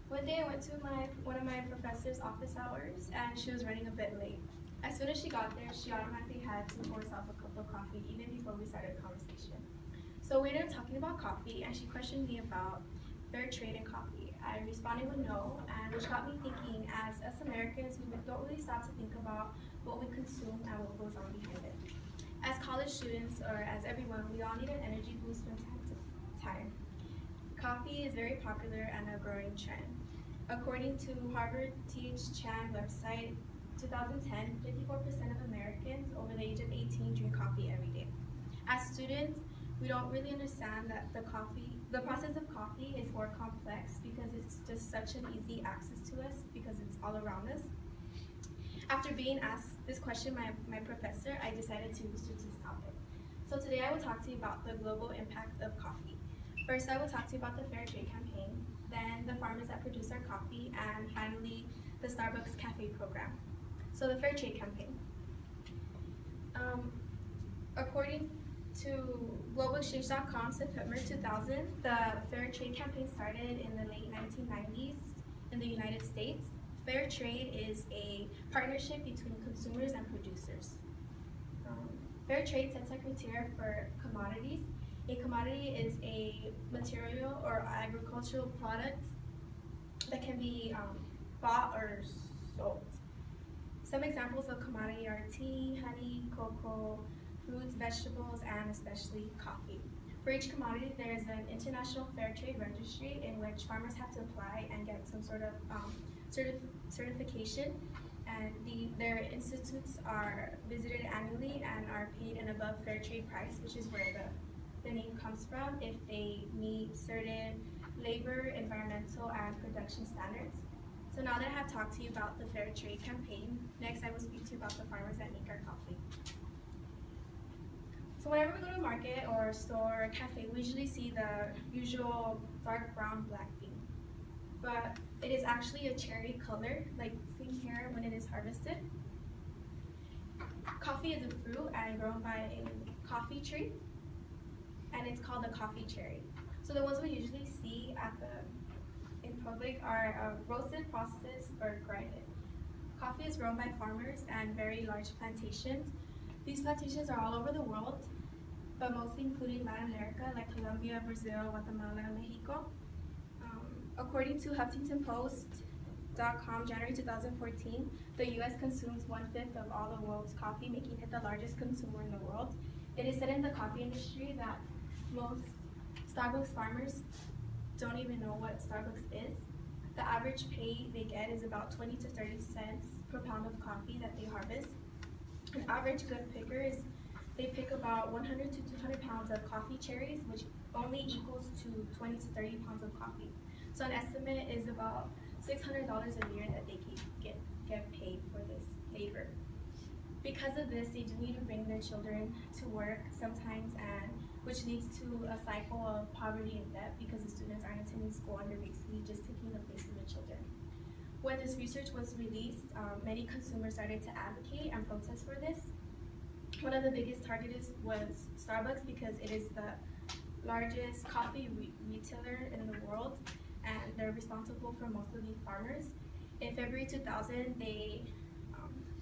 One day I went to one of my professor's office hours and she was running a bit late. As soon as she got there, she automatically had to pour herself a cup of coffee even before we started the conversation. So we ended up talking about coffee and she questioned me about fair trade in coffee. I responded with no, and which got me thinking, as us Americans, we don't really stop to think about what we consume and what goes on behind it. As college students, or as everyone, we all need an energy boost from time to time. Coffee is very popular and a growing trend. According to Harvard T.H. Chan website, 2010, 54% of Americans over the age of 18 drink coffee every day. As students, we don't really understand that the process of coffee is more complex because it's just such an easy access to us because it's all around us. After being asked this question by my professor, I decided to research this topic. So today I will talk to you about the global impact of coffee. First, I will talk to you about the Fair Trade campaign, then the farmers that produce our coffee, and finally, the Starbucks Cafe program. So the Fair Trade campaign. According to globalexchange.com, September 2000, the Fair Trade campaign started in the late 1990s in the United States. Fair trade is a partnership between consumers and producers. Fair trade sets a criteria for commodities. A commodity is a material or agricultural product that can be bought or sold. Some examples of commodity are tea, honey, cocoa, fruits, vegetables, and especially coffee. For each commodity, there is an international fair trade registry in which farmers have to apply and get some sort of certification, and their institutes are visited annually and are paid an above fair trade price, which is where the name comes from, if they meet certain labor, environmental, and production standards. So now that I have talked to you about the Fair Trade campaign, next I will speak to you about the farmers that make our coffee. So whenever we go to a market or a store or a cafe, we usually see the usual dark brown black bean. But it is actually a cherry color, like seen here when it is harvested. Coffee is a fruit and grown by a coffee tree, and it's called a coffee cherry. So the ones we usually see in public are roasted, processed, or grinded. Coffee is grown by farmers and very large plantations. These plantations are all over the world, but mostly including Latin America, like Colombia, Brazil, Guatemala, and Mexico. According to HuffingtonPost.com, January 2014, the U.S. consumes 1/5 of all the world's coffee, making it the largest consumer in the world. It is said in the coffee industry that most Starbucks farmers don't even know what Starbucks is. The average pay they get is about 20 to 30 cents per pound of coffee that they harvest. An average good picker they pick about 100 to 200 pounds of coffee cherries, which only equals to 20 to 30 pounds of coffee. So an estimate is about $600 a year that they get paid for this labor. Because of this, they do need to bring their children to work sometimes, and which leads to a cycle of poverty and debt because the students aren't attending school and they're basically just taking the place of the children. When this research was released, many consumers started to advocate and protest for this. One of the biggest targets was Starbucks because it is the largest coffee retailer in the world, and they're responsible for most of the farmers. In February 2000, they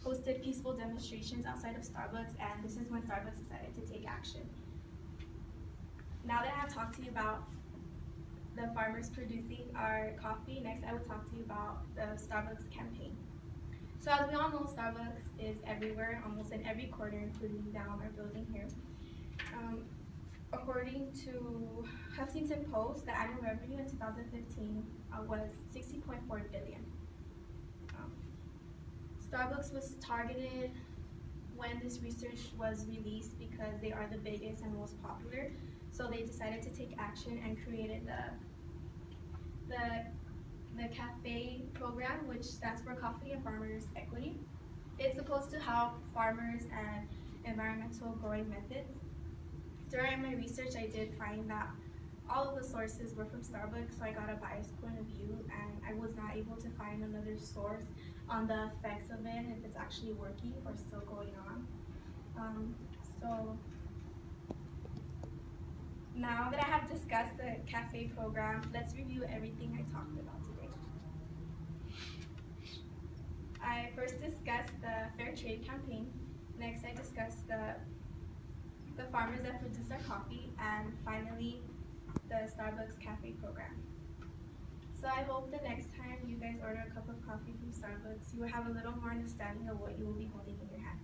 hosted peaceful demonstrations outside of Starbucks, and this is when Starbucks decided to take action. Now that I have talked to you about the farmers producing our coffee, next I will talk to you about the Starbucks campaign. So as we all know, Starbucks is everywhere, almost in every corner, including down our building here. According to Huffington Post, the annual revenue in 2015 was $60.4 billion. Starbucks was targeted when this research was released because they are the biggest and most popular. So they decided to take action and created the cafe program, which stands for Coffee and Farmers Equity. It's supposed to help farmers and environmental growing methods. During my research, I did find that all of the sources were from Starbucks, so I got a biased point of view, and I was not able to find another source on the effects of it, if it's actually working or still going on. Now that I have discussed the cafe program, let's review everything I talked about today. I first discussed the fair trade campaign. Next, I discussed the farmers that produce our coffee, and finally, the Starbucks cafe program. So I hope the next time you guys order a cup of coffee from Starbucks, you will have a little more understanding of what you will be holding in your hand.